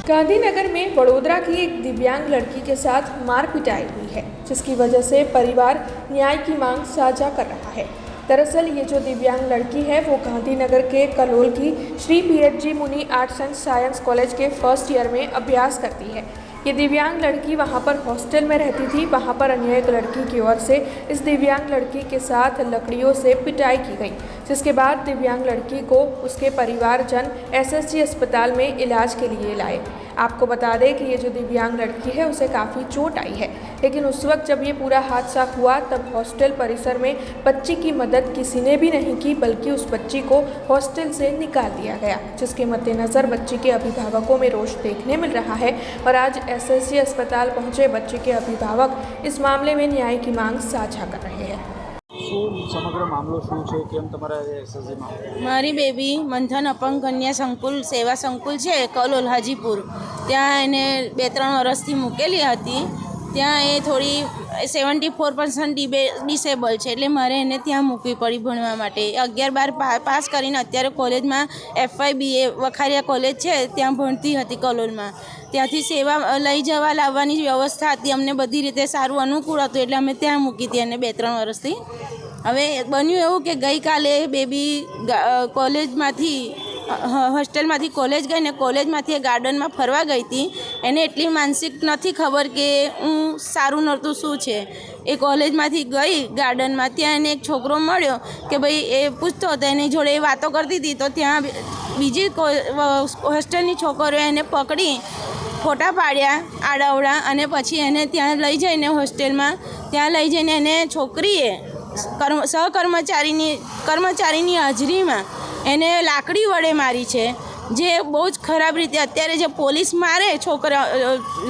गांधीनगर में वडोदरा की एक दिव्यांग लड़की के साथ मार पिटाई हुई है, जिसकी वजह से परिवार न्याय की मांग साझा कर रहा है। दरअसल ये जो दिव्यांग लड़की है वो गांधीनगर के कलोल की श्री PHG मुनि आर्ट्स एंड साइंस कॉलेज के फर्स्ट ईयर में अभ्यास करती है। ये दिव्यांग लड़की वहाँ पर हॉस्टल में रहती थी। वहाँ पर अन्य एक लड़की की ओर से इस दिव्यांग लड़की के साथ लकड़ियों से पिटाई की गई, जिसके बाद दिव्यांग लड़की को उसके परिवारजन SSG अस्पताल में इलाज के लिए लाए। आपको बता दें कि ये जो दिव्यांग लड़की है उसे काफ़ी चोट आई है, लेकिन उस वक्त जब ये पूरा हादसा हुआ तब हॉस्टल परिसर में बच्ची की मदद किसी ने भी नहीं की, बल्कि उस बच्ची को हॉस्टल से निकाल दिया गया, जिसके मद्देनज़र बच्ची के अभिभावकों में रोष देखने मिल रहा है। और आज SSG अस्पताल पहुंचे बच्चे के अभिभावक इस मामले में न्याय की मांग साझा कर रहे हैं। समग्र मामलो शू है केम तमारा SSG में मारी बेबी मंथन अपंग कन्या संकुल सेवा संकुल है कलोल हाजीपुर त्या एने 2-3 वर्षथी मूकेली हती। ત્યાં એ थोड़ी 74% ડિસેબલ છે, એટલે મારે એને ત્યાં મૂકવી પડી ભણવા માટે। 11-12 પાસ કરીને અત્યારે કોલેજમાં FYBA વખારિયા કોલેજ છે ત્યાં ભણતી હતી કલોલમાં। ત્યાંથી સેવા લઈ જવા લાવવાની વ્યવસ્થા હતી, અમને બધી રીતે સારું અનુકૂળ હતું, એટલે અમે ત્યાં મૂકી હતી એને 2-3 વર્ષથી। હવે બન્યું એવું કે ગઈકાલે બેબી કોલેજમાંથી હોસ્ટેલમાંથી કોલેજ ગઈ ને કોલેજમાંથી એ ગાર્ડનમાં ફરવા ગઈ હતી। એને એટલી માનસિક નથી ખબર કે હું સારું નહોતું શું છે। એ કોલેજમાંથી ગઈ ગાર્ડનમાં, ત્યાં એને એક છોકરો મળ્યો કે ભાઈ એ પૂછતો હતો, એની જોડે એ વાતો કરતી હતી, તો ત્યાં બીજી હોસ્ટેલની છોકરીઓ એને પકડી ફોટા પાડ્યા આડાવડા, અને પછી એને ત્યાં લઈ જઈને હોસ્ટેલમાં ત્યાં લઈ જઈને એને છોકરીએ કર્મચારીની હાજરીમાં એને લાકડી વડે મારી છે, જે બહુ જ ખરાબ રીતે અત્યારે જે પોલીસ મારે છોકરા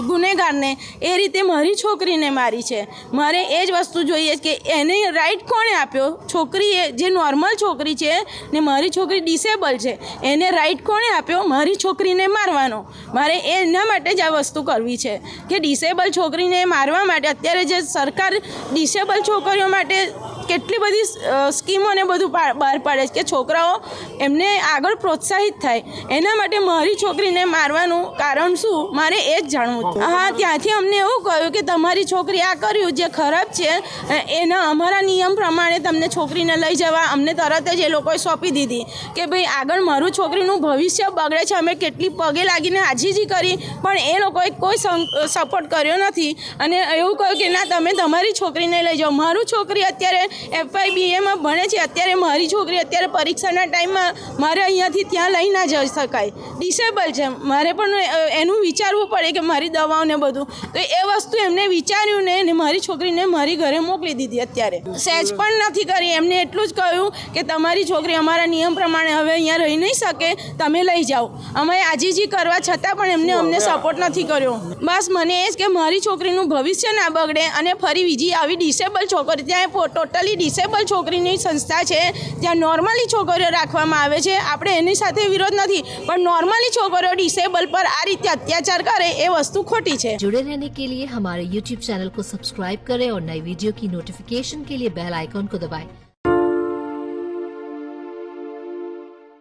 ગુનેગારને એ રીતે મારી છોકરીને મારી છે। મારે એ જ વસ્તુ જોઈએ કે એને રાઈટ કોણે આપ્યો? છોકરીએ જે નોર્મલ છોકરી છે ને મારી છોકરી ડિસેબલ છે, એને રાઈટ કોણે આપ્યો મારી છોકરીને મારવાનો? મારે એના માટે જ આ વસ્તુ કરવી છે કે ડિસેબલ છોકરીને મારવા માટે અત્યારે જે સરકાર ડિસેબલ છોકરીઓ માટે કેટલી બધી સ્કીમો ને બધું બહાર પાડે છે કે છોકરાઓ એમને આગળ પ્રોત્સાહિત થાય, એના માટે મારી છોકરીને મારવાનું કારણ શું મારે એ જ જાણવું હતું। હા, ત્યાંથી અમને એવું કહ્યું કે તમારી છોકરી આ કર્યું જે ખરાબ છે, એના અમારા નિયમ પ્રમાણે તમને છોકરીને લઈ જવા અમને તરત જ એ લોકોએ સોંપી દીધી કે ભાઈ આગળ મારું છોકરીનું ભવિષ્ય બગડે છે। અમે કેટલી પગે લાગીને આજીજી કરી, પણ એ લોકોએ કોઈ સપોર્ટ કર્યો નથી, અને એવું કહ્યું કે ના તમે તમારી છોકરીને લઈ જાઓ। મારું છોકરી અત્યારે FYBA ભણે છે, અત્યારે મારી છોકરી અત્યારે પરીક્ષાના ટાઈમમાં મારે અહીંયાથી ત્યાં લઈ ના જઈ શકાય, ડિસેબલ છે, મારે પણ એનું વિચારવું પડે કે મારી દવાઓને બધું, તો એ વસ્તુ એમને વિચાર્યું ને મારી છોકરીને મારી ઘરે મોકલી દીધી। અત્યારે સહેજ પણ નથી કરી, એમને એટલું જ કહ્યું કે તમારી છોકરી અમારા નિયમ પ્રમાણે હવે અહીંયા રહી નહીં શકે, તમે લઈ જાઓ। અમે આજીજી કરવા છતાં પણ એમને અમને સપોર્ટ નથી કર્યો। બસ મને એ જ કે મારી છોકરીનું ભવિષ્ય ના બગડે, અને ફરી બીજી આવી ડિસેબલ છોકરી, ત્યાં ટોટલી ડિસેબલ છોકરીની સંસ્થા છે, ત્યાં નોર્મલી છોકરીઓ રાખવામાં આવે છે। આપણે એની સાથે વિરોધ નથી, પણ નોર્મલી છોકરીઓ ડિસેબल पर आ रीते अत्याचार करे ये वस्तु खोटी है। जुड़े रहने के लिए हमारे YouTube चैनल को सब्सक्राइब करें और नई वीडियो की नोटिफिकेशन के लिए बेल आइकॉन को दबाएं।